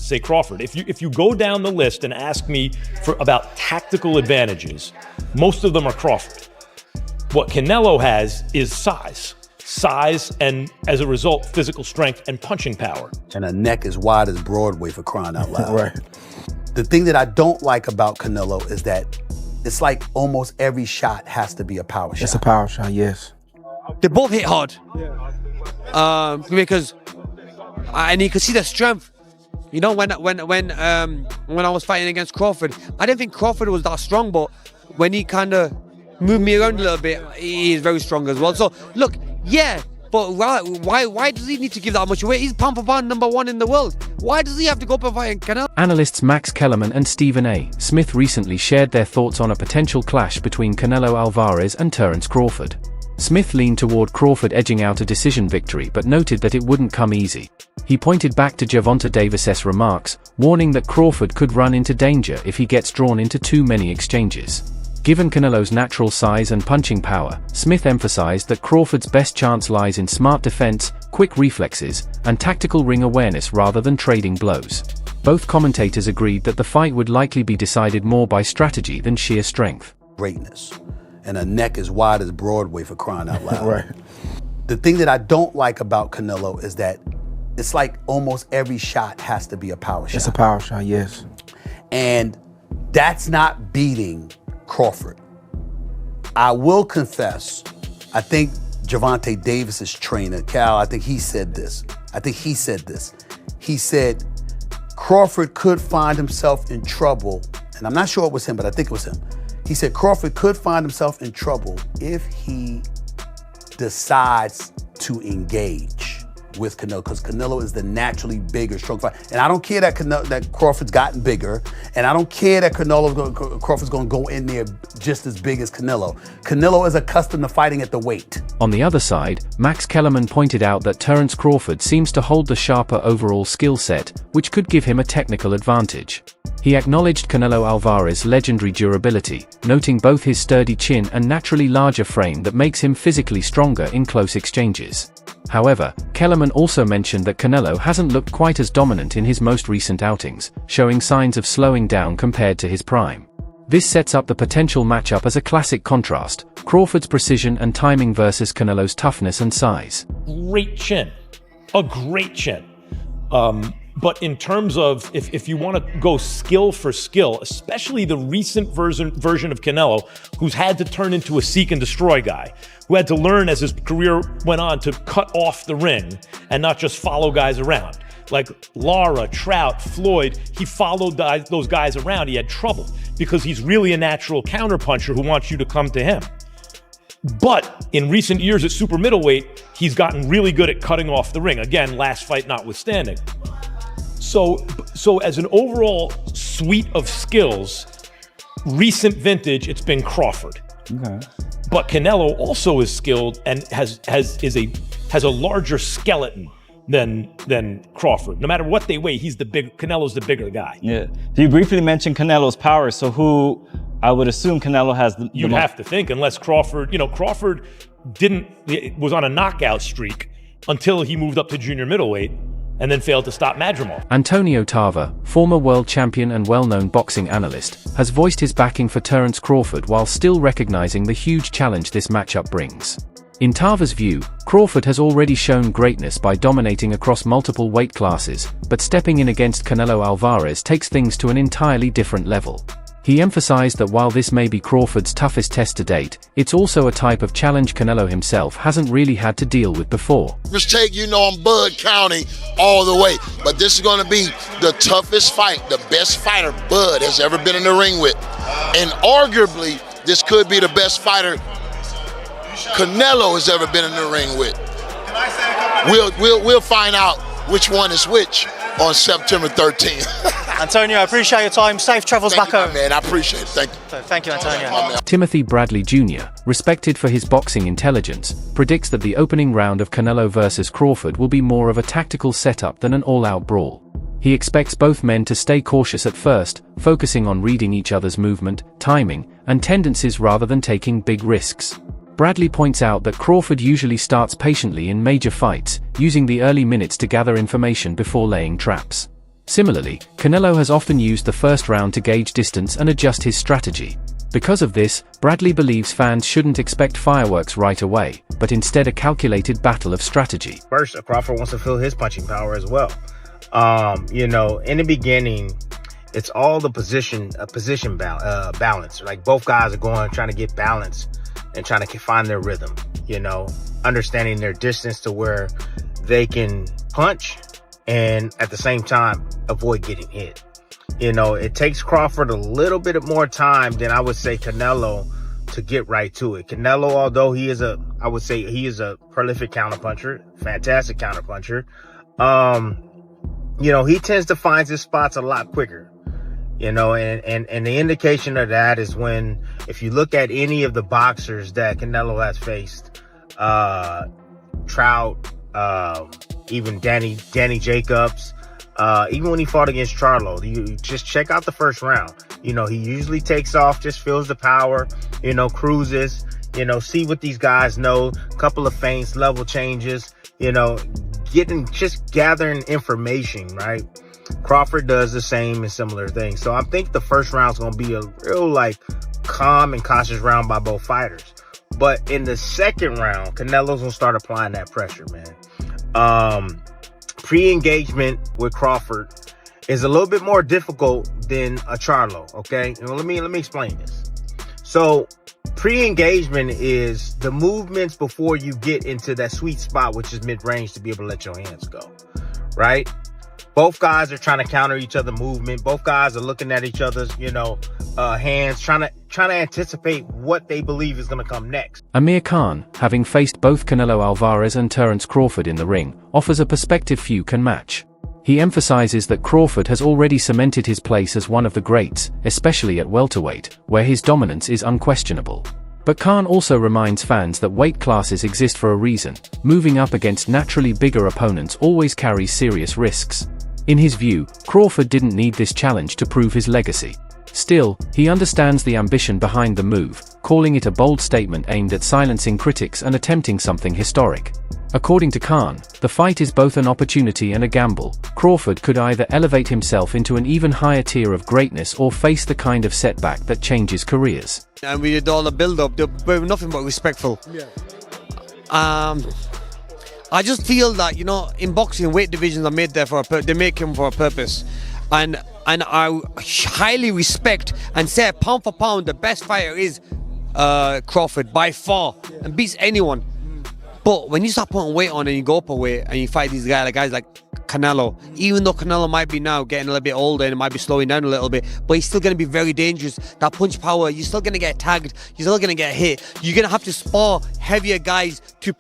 say Crawford. If you go down the list and ask me about tactical advantages, most of them are Crawford. What Canelo has is size, and as a result, physical strength and punching power. And a neck as wide as Broadway, for crying out loud. Right. The thing that I don't like about Canelo is that it's like almost every shot has to be a power shot. It's a power shot, yes. They both hit hard. Because and you can see the strength. You know, when I was fighting against Crawford, I didn't think Crawford was that strong, but when he kind of moved me around a little bit, he is very strong as well. So look, yeah, but why does he need to give that much away? He's pound for pound #1 in the world. Why does he have to go up and fight Canelo? Analysts Max Kellerman and Stephen A. Smith recently shared their thoughts on a potential clash between Canelo Álvarez and Terence Crawford. Smith leaned toward Crawford edging out a decision victory but noted that it wouldn't come easy. He pointed back to Gervonta Davis's remarks, warning that Crawford could run into danger if he gets drawn into too many exchanges. Given Canelo's natural size and punching power, Smith emphasized that Crawford's best chance lies in smart defense, quick reflexes, and tactical ring awareness rather than trading blows. Both commentators agreed that the fight would likely be decided more by strategy than sheer strength. Greatness. And a neck as wide as Broadway, for crying out loud. Right. The thing that I don't like about Canelo is that it's like almost every shot has to be a power shot. It's a power shot, yes. And that's not beating Crawford. I will confess, I think Gervonta Davis's trainer, Cal, I think he said this. He said Crawford could find himself in trouble, and I'm not sure it was him, but I think it was him. He said Crawford could find himself in trouble if he decides to engage with Canelo, because Canelo is the naturally bigger, strong fighter. And I don't care that Crawford's gotten bigger, and I don't care that Crawford's going to go in there just as big as Canelo. Canelo is accustomed to fighting at the weight. On the other side, Max Kellerman pointed out that Terence Crawford seems to hold the sharper overall skill set, which could give him a technical advantage. He acknowledged Canelo Álvarez's legendary durability, noting both his sturdy chin and naturally larger frame that makes him physically stronger in close exchanges. However, Kellerman also mentioned that Canelo hasn't looked quite as dominant in his most recent outings, showing signs of slowing down compared to his prime. This sets up the potential matchup as a classic contrast, Crawford's precision and timing versus Canelo's toughness and size. Great chin. A great chin. But in terms of, if you want to go skill for skill, especially the recent version of Canelo, who's had to turn into a seek and destroy guy, who had to learn as his career went on to cut off the ring and not just follow guys around. Like Lara, Trout, Floyd, he followed those guys around. He had trouble because he's really a natural counterpuncher who wants you to come to him. But in recent years at super middleweight, he's gotten really good at cutting off the ring. Again, last fight notwithstanding. So as an overall suite of skills, recent vintage, it's been Crawford. Okay. But Canelo also is skilled and has a larger skeleton than Crawford. No matter what they weigh, Canelo's the bigger guy. Yeah. You briefly mentioned Canelo's power, so who I would assume Canelo has the You'd have to think, unless Crawford was on a knockout streak until he moved up to junior middleweight and then failed to stop Madrimov. Antonio Tarver, former world champion and well-known boxing analyst, has voiced his backing for Terence Crawford while still recognizing the huge challenge this matchup brings. In Tarver's view, Crawford has already shown greatness by dominating across multiple weight classes, but stepping in against Canelo Álvarez takes things to an entirely different level. He emphasized that while this may be Crawford's toughest test to date, it's also a type of challenge Canelo himself hasn't really had to deal with before. Mistake, I'm Bud County all the way, but this is going to be the toughest fight, the best fighter Bud has ever been in the ring with. And arguably, this could be the best fighter Canelo has ever been in the ring with. We'll find out which one is which on September 13th. Antonio, I appreciate your time. Safe travels back home. Man, I appreciate it. Thank you. Thank you, Antonio. Timothy Bradley Jr., respected for his boxing intelligence, predicts that the opening round of Canelo versus Crawford will be more of a tactical setup than an all-out brawl. He expects both men to stay cautious at first, focusing on reading each other's movement, timing, and tendencies rather than taking big risks. Bradley points out that Crawford usually starts patiently in major fights, using the early minutes to gather information before laying traps. Similarly, Canelo has often used the first round to gauge distance and adjust his strategy. Because of this, Bradley believes fans shouldn't expect fireworks right away, but instead a calculated battle of strategy. First, Crawford wants to feel his punching power as well. You know, in the beginning, it's all the position balance. Like both guys are trying to get balance and trying to find their rhythm, you know, understanding their distance to where they can punch and at the same time avoid getting hit. You know, it takes Crawford a little bit more time than I would say Canelo to get right to it. Canelo, although I would say he is a prolific counterpuncher, fantastic counterpuncher, you know, he tends to find his spots a lot quicker. You know, and the indication of that is when, if you look at any of the boxers that Canelo has faced, Trout, even Danny Jacobs, even when he fought against Charlo, you just check out the first round. You know, he usually takes off, just feels the power, you know, cruises, you know, see what these guys know, couple of feints, level changes, you know, just gathering information, right? Crawford does the same and similar things. So I think the first round's going to be a real, like, calm and cautious round by both fighters. But in the second round, Canelo's going to start applying that pressure, man. Pre-engagement with Crawford is a little bit more difficult than a Charlo, okay? And let me explain this. So pre-engagement is the movements before you get into that sweet spot, which is mid-range, to be able to let your hands go, right? Both guys are trying to counter each other's movement. Both guys are looking at each other's, you know, hands, trying to anticipate what they believe is going to come next. Amir Khan, having faced both Canelo Álvarez and Terence Crawford in the ring, offers a perspective few can match. He emphasizes that Crawford has already cemented his place as one of the greats, especially at welterweight, where his dominance is unquestionable. But Khan also reminds fans that weight classes exist for a reason. Moving up against naturally bigger opponents always carries serious risks. In his view, Crawford didn't need this challenge to prove his legacy. Still, he understands the ambition behind the move, calling it a bold statement aimed at silencing critics and attempting something historic. According to Khan, the fight is both an opportunity and a gamble. Crawford could either elevate himself into an even higher tier of greatness or face the kind of setback that changes careers. And we did all the build-up, we were nothing but respectful. Yeah. I just feel that, you know, in boxing, weight divisions are made there they make them for a purpose. And I highly respect and say pound for pound, the best fighter is Crawford by far, and beats anyone. But when you start putting weight on and you go up a weight and you fight these guys like Canelo, even though Canelo might be now getting a little bit older and it might be slowing down a little bit, but he's still going to be very dangerous. That punch power, you're still going to get tagged, you're still going to get hit. You're going to have to spar heavier guys to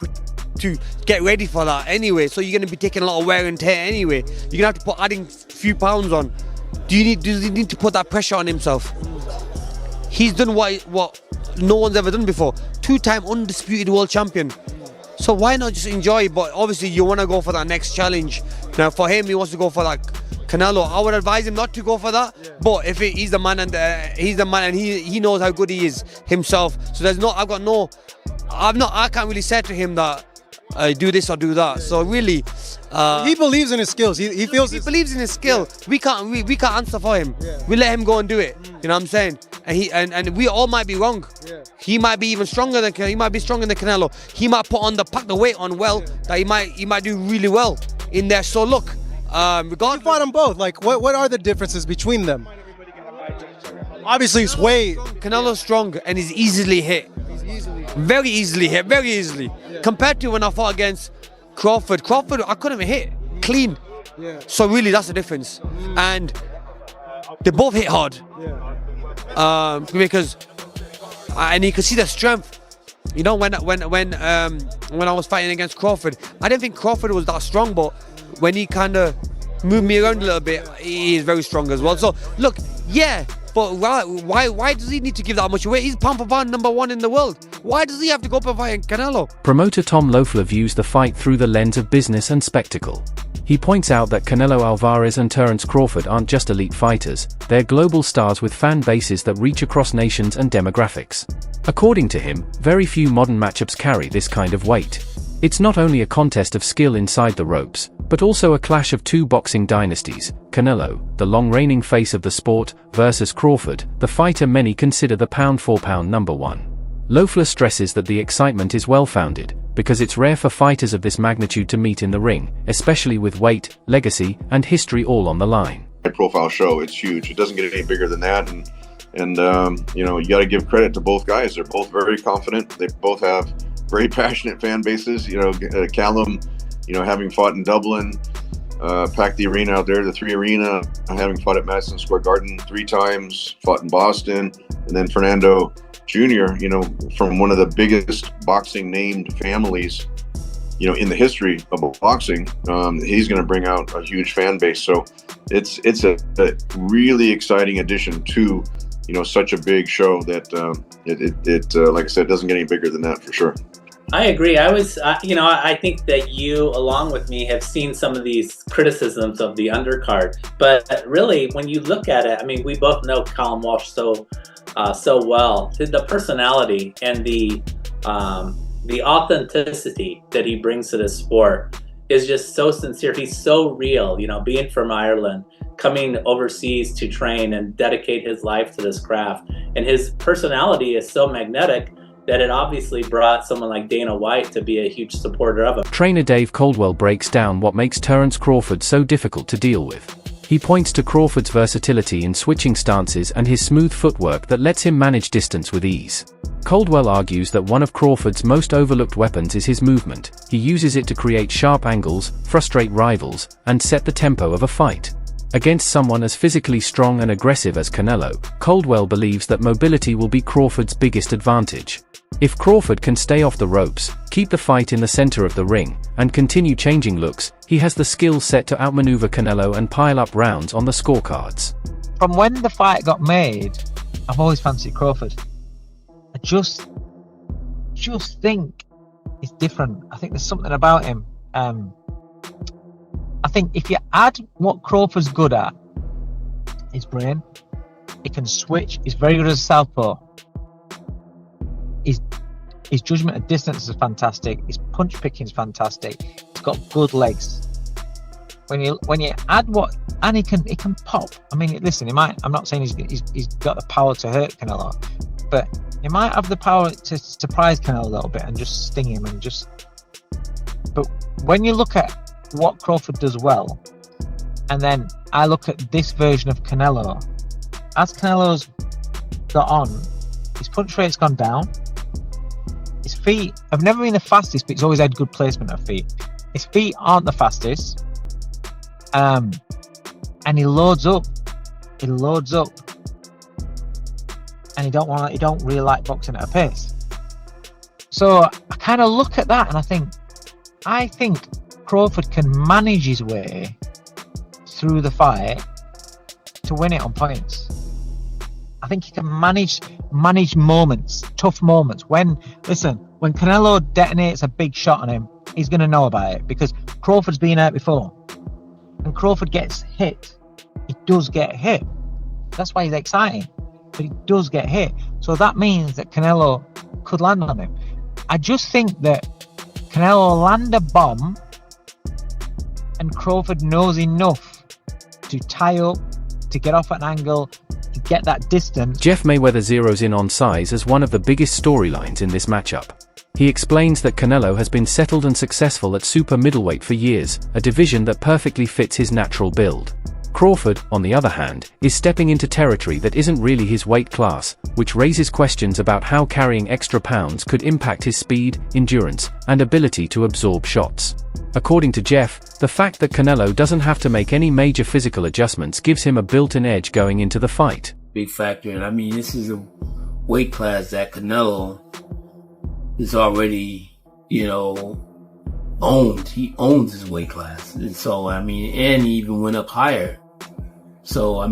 get ready for that anyway. So you're going to be taking a lot of wear and tear anyway. You're going to have to adding a few pounds on. Does he need to put that pressure on himself? He's done what no one's ever done before. 2-time undisputed world champion. So why not just enjoy? But obviously you want to go for that next challenge. Now for him, he wants to go for that Canelo. I would advise him not to go for that. Yeah. But if he's the man and he knows how good he is himself. So I can't really say to him that do this or do that. So really, he believes in his skills. He believes in his skill. Yeah. We can't answer for him. Yeah. We let him go and do it. You know what I'm saying? And we all might be wrong. Yeah. He might be even stronger than Canelo. He might pack the weight on well. Yeah. That he might do really well in there. So look, you fought them both. Like what are the differences between them? Obviously, it's weight. Canelo's strong and he's easily hit. Very easily hit. Very easily. Yeah. Compared to when I fought against Crawford, I couldn't even hit clean. Yeah. So really, that's the difference. And they both hit hard. Yeah. Because and you can see the strength. You know, when I was fighting against Crawford, I didn't think Crawford was that strong, but when he kind of moved me around a little bit, he is very strong as well. So look, yeah. But why does he need to give that much weight? He's pound for pound #1 in the world. Why does he have to go up and fight Canelo? Promoter Tom Loeffler views the fight through the lens of business and spectacle. He points out that Canelo Álvarez and Terence Crawford aren't just elite fighters, they're global stars with fan bases that reach across nations and demographics. According to him, very few modern matchups carry this kind of weight. It's not only a contest of skill inside the ropes, but also a clash of two boxing dynasties, Canelo, the long-reigning face of the sport, versus Crawford, the fighter many consider the pound-for-pound number one. Loeffler stresses that the excitement is well-founded, because it's rare for fighters of this magnitude to meet in the ring, especially with weight, legacy, and history all on the line. High-profile show, it's huge. It doesn't get any bigger than that, and you know, you got to give credit to both guys. They're both very confident. They both have very passionate fan bases. You know, Callum, you know, having fought in Dublin, packed the arena out there, the 3 Arena, having fought at Madison Square Garden 3 times, fought in Boston, and then Fernando Jr., you know, from one of the biggest boxing named families, you know, in the history of boxing. He's going to bring out a huge fan base. So it's a really exciting addition to, you know, such a big show that like I said, doesn't get any bigger than that for sure. I agree. I think that you, along with me, have seen some of these criticisms of the undercard. But really, when you look at it, I mean, we both know Callum Walsh so well. The personality and the authenticity that he brings to this sport is just so sincere. He's so real, you know, being from Ireland, coming overseas to train and dedicate his life to this craft. And his personality is so magnetic that it obviously brought someone like Dana White to be a huge supporter of him. Trainer Dave Caldwell breaks down what makes Terence Crawford so difficult to deal with. He points to Crawford's versatility in switching stances and his smooth footwork that lets him manage distance with ease. Caldwell argues that one of Crawford's most overlooked weapons is his movement. He uses it to create sharp angles, frustrate rivals, and set the tempo of a fight. Against someone as physically strong and aggressive as Canelo, Caldwell believes that mobility will be Crawford's biggest advantage. If Crawford can stay off the ropes, keep the fight in the center of the ring, and continue changing looks, he has the skill set to outmaneuver Canelo and pile up rounds on the scorecards. From when the fight got made, I've always fancied Crawford. I just think it's different. I think there's something about him. I think if you add what Crawford's good at, his brain, he can switch, he's very good as a southpaw. His judgment of distance is fantastic. His punch picking is fantastic. He's got good legs. When you add what, and he can pop. I mean, listen, I'm not saying he's got the power to hurt Canelo, but he might have the power to surprise Canelo a little bit and just sting him and just. But when you look at what Crawford does well, and then I look at this version of Canelo, as Canelo's got on, his punch rate's gone down. His feet have never been the fastest, but he's always had good placement of feet. His feet aren't the fastest, and he loads up. He loads up, and he don't really like boxing at a pace. So I kind of look at that and I think Crawford can manage his way through the fight to win it on points. I think he can manage moments, tough moments. When Canelo detonates a big shot on him, he's going to know about it because Crawford's been hurt before. When Crawford gets hit, he does get hit. That's why he's exciting, but he does get hit. So that means that Canelo could land on him. I just think that Canelo will land a bomb and Crawford knows enough to tie up, to get off at an angle, to get that distance. Jeff Mayweather zeroes in on size as one of the biggest storylines in this matchup. He explains that Canelo has been settled and successful at super middleweight for years, a division that perfectly fits his natural build. Crawford, on the other hand, is stepping into territory that isn't really his weight class, which raises questions about how carrying extra pounds could impact his speed, endurance, and ability to absorb shots. According to Jeff, the fact that Canelo doesn't have to make any major physical adjustments gives him a built-in edge going into the fight. Big factor, and I mean, this is a weight class that Canelo is already, owned. He owns his weight class. And so, and he even went up higher. So,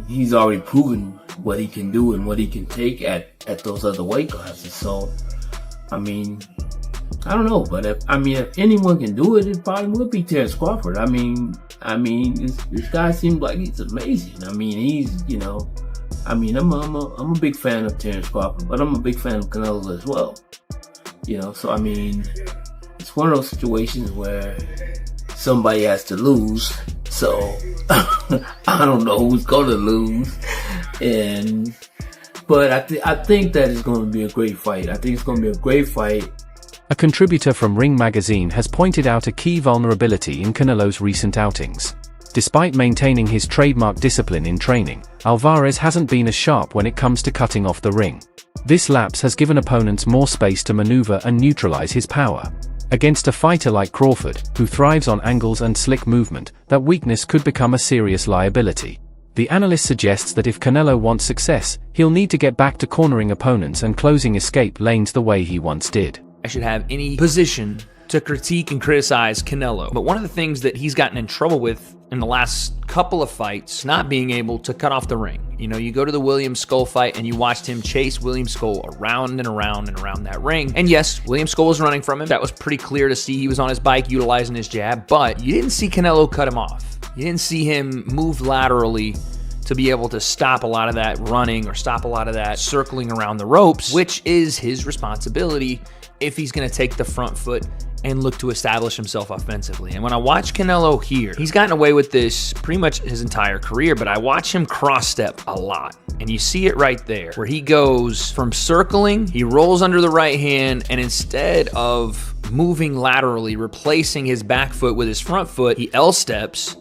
he's already proven what he can do and what he can take at those other weight classes. So, I don't know, but if anyone can do it, it probably would be Terence Crawford. This guy seems like he's amazing. He's, I'm a big fan of Terence Crawford, but I'm a big fan of Canelo as well. So, as it's one of those situations where somebody has to lose. So I don't know who's gonna lose, but I think that it's going to be a great fight. I think it's going to be a great fight. A contributor from Ring Magazine has pointed out a key vulnerability in Canelo's recent outings. Despite maintaining his trademark discipline in training, Álvarez hasn't been as sharp when it comes to cutting off the ring. This lapse has given opponents more space to maneuver and neutralize his power. Against a fighter like Crawford, who thrives on angles and slick movement, that weakness could become a serious liability. The analyst suggests that if Canelo wants success, he'll need to get back to cornering opponents and closing escape lanes the way he once did. I should have any position to critique and criticize Canelo. But one of the things that he's gotten in trouble with in the last couple of fights, not being able to cut off the ring. You know, you go to the William Skull fight and you watched him chase William Skull around and around and around that ring. And yes, William Skull was running from him. That was pretty clear to see. He was on his bike utilizing his jab, but you didn't see Canelo cut him off. You didn't see him move laterally to be able to stop a lot of that running or stop a lot of that circling around the ropes, which is his responsibility if he's going to take the front foot and look to establish himself offensively. And when I watch Canelo here, he's gotten away with this pretty much his entire career, but I watch him cross step a lot. And you see it right there, where he goes from circling, he rolls under the right hand, and instead of moving laterally, replacing his back foot with his front foot, he L-steps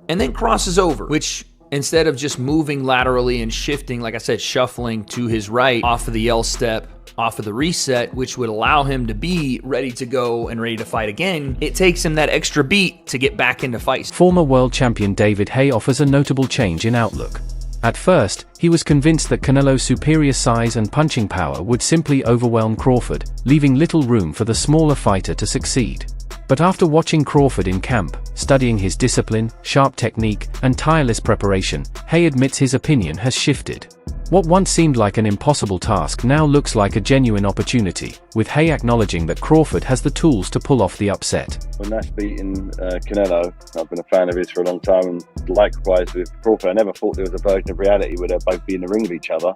and then crosses over, which instead of just moving laterally and shifting, like I said, shuffling to his right off of the L-step, off of the reset, which would allow him to be ready to go and ready to fight again, it takes him that extra beat to get back into fights. Former world champion David Haye offers a notable change in outlook. At first, he was convinced that Canelo's superior size and punching power would simply overwhelm Crawford, leaving little room for the smaller fighter to succeed. But after watching Crawford in camp, studying his discipline, sharp technique, and tireless preparation, Haye admits his opinion has shifted. What once seemed like an impossible task now looks like a genuine opportunity, with Haye acknowledging that Crawford has the tools to pull off the upset. When Nash beating Canelo, I've been a fan of his for a long time, and likewise with Crawford, I never thought there was a version of reality where they'd both be in the ring with each other.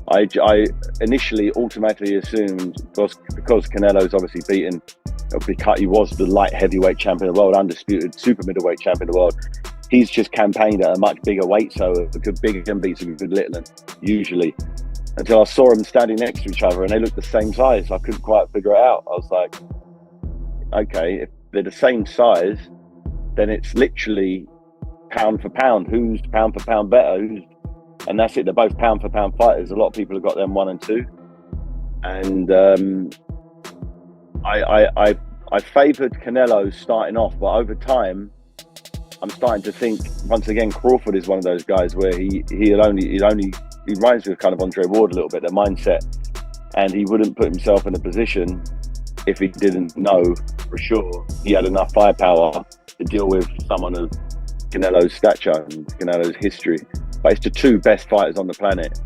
I initially automatically assumed, because Canelo's obviously beaten, he was the light heavyweight champion of the world, undisputed super middleweight champion of the world. He's just campaigned at a much bigger weight, so a good big can beats a good little, usually. Until I saw them standing next to each other and they looked the same size. I couldn't quite figure it out. I was like, okay, if they're the same size, then it's literally pound for pound. Who's pound for pound better? And that's it. They're both pound for pound fighters. A lot of people have got them 1 and 2. And I favoured Canelo starting off, but over time, I'm starting to think once again Crawford is one of those guys where he reminds me of kind of Andre Ward a little bit, their mindset, and he wouldn't put himself in a position if he didn't know for sure he had enough firepower to deal with someone of Canelo's stature and Canelo's history. But it's the two best fighters on the planet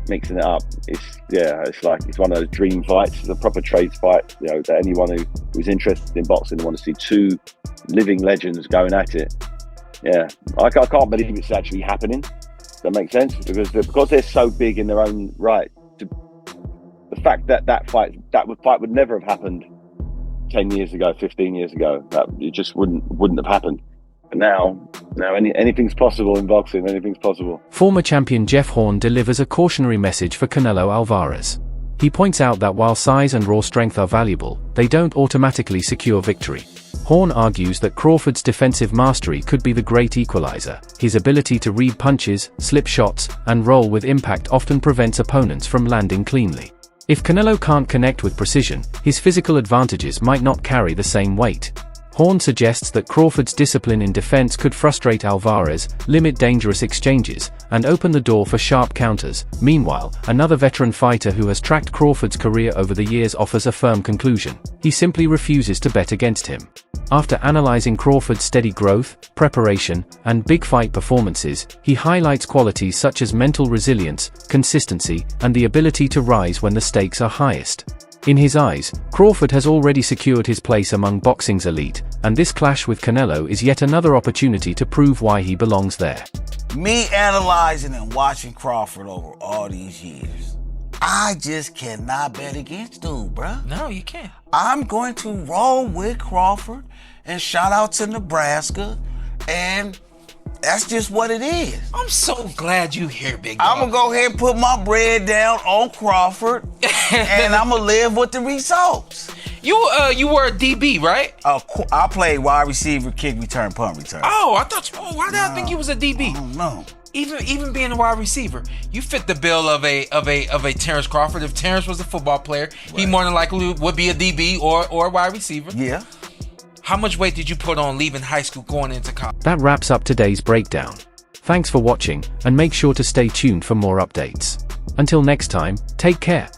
mixing it up. It's one of those dream fights. It's a proper trades fight. You know, that anyone who's interested in boxing and wants to see two living legends going at it. Yeah, I can't believe it's actually happening. That makes sense, because they're so big in their own right. The fact that fight would never have happened 10 years ago, 15 years ago. That it just wouldn't have happened. And now anything's possible in boxing. Anything's possible. Former champion Jeff Horn delivers a cautionary message for Canelo Álvarez. He points out that while size and raw strength are valuable, they don't automatically secure victory. Horn argues that Crawford's defensive mastery could be the great equalizer. His ability to read punches, slip shots, and roll with impact often prevents opponents from landing cleanly. If Canelo can't connect with precision, his physical advantages might not carry the same weight. Horn suggests that Crawford's discipline in defense could frustrate Álvarez, limit dangerous exchanges, and open the door for sharp counters. Meanwhile, another veteran fighter who has tracked Crawford's career over the years offers a firm conclusion. He simply refuses to bet against him. After analyzing Crawford's steady growth, preparation, and big fight performances, he highlights qualities such as mental resilience, consistency, and the ability to rise when the stakes are highest. In his eyes, Crawford has already secured his place among boxing's elite, and this clash with Canelo is yet another opportunity to prove why he belongs there. Me analyzing and watching Crawford over all these years, I just cannot bet against dude, bruh. No, you can't. I'm going to roll with Crawford, and shout out to Nebraska, and that's just what it is. I'm so glad you here, big dog. I'm going to go ahead and put my bread down on Crawford, and I'm going to live with the results. You were a DB, right? I played wide receiver, kick return, punt return. Oh, I thought why did I think you was a DB? I don't know. Even being a wide receiver, you fit the bill of a Terence Crawford. If Terence was a football player, he more than likely would be a DB or a wide receiver. Yeah. How much weight did you put on leaving high school going into college? That wraps up today's breakdown. Thanks for watching, and make sure to stay tuned for more updates. Until next time, take care.